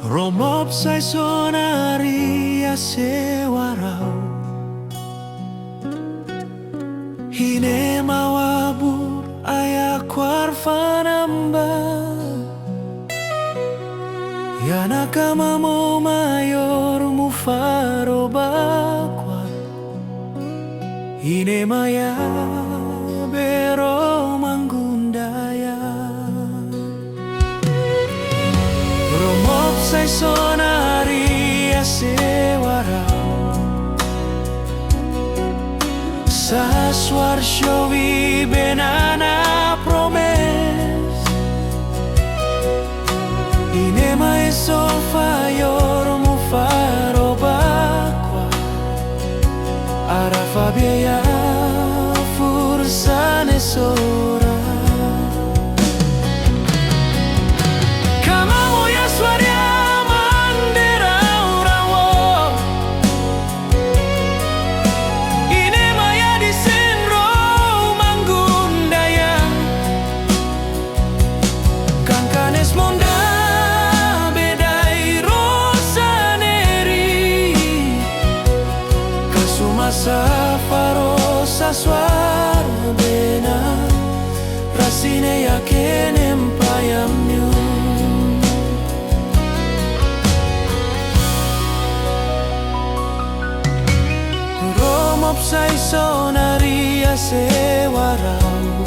Romop sai sonari a sewarau Hine mawabur aya kwarfanamba Yana kama mo mayor mufaro bakwa Hine maya bero manggundaya Romop sai sonari a sewarau Saswar showi benana promes Inema e solfayor mufaro bakwa Arafabia fursane sora Safarosa suara bena Rasine yakin empayamnya Romop sai sonari a sewarau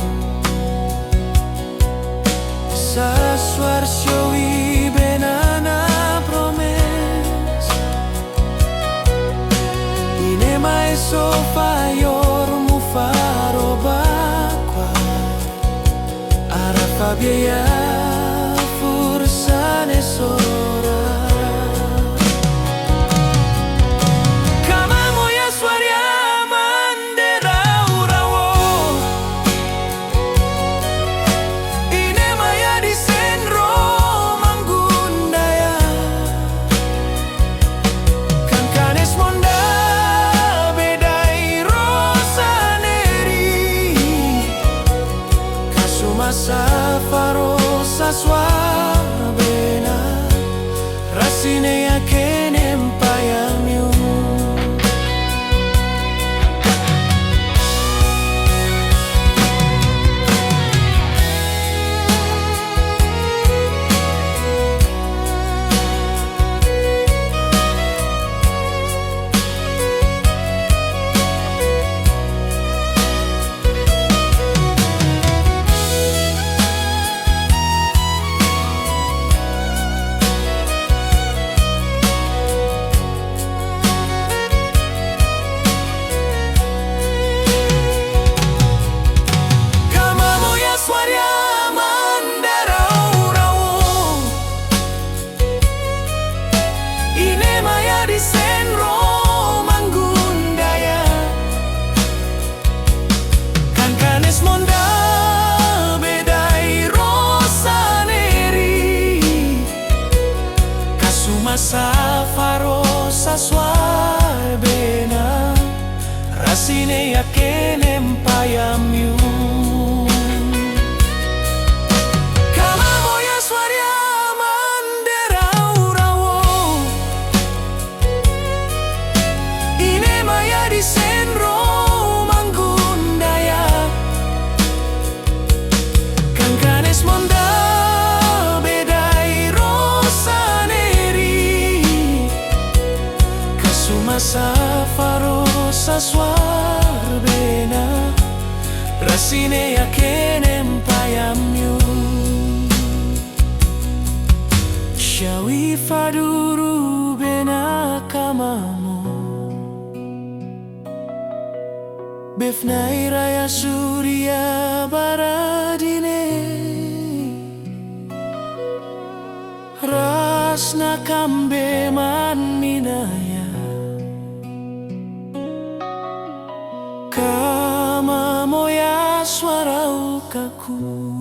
Saswar showi benana promes Inema e sofayor mufaro bakwa Arafabia fursane sora Safarosa suara bena Rasine yakin empayamnya Safarosa suar bena Rasine yakin empayamyu Kama moya swaria mandera urawo Ine maya di senro manggundaya Kankanes monda Safarosa suar bena Rasine yakin empayamyu Shawi faduru bena kamamo Befnai raya surya baradine Rasna kambe man minaya Kama moya suara ukaku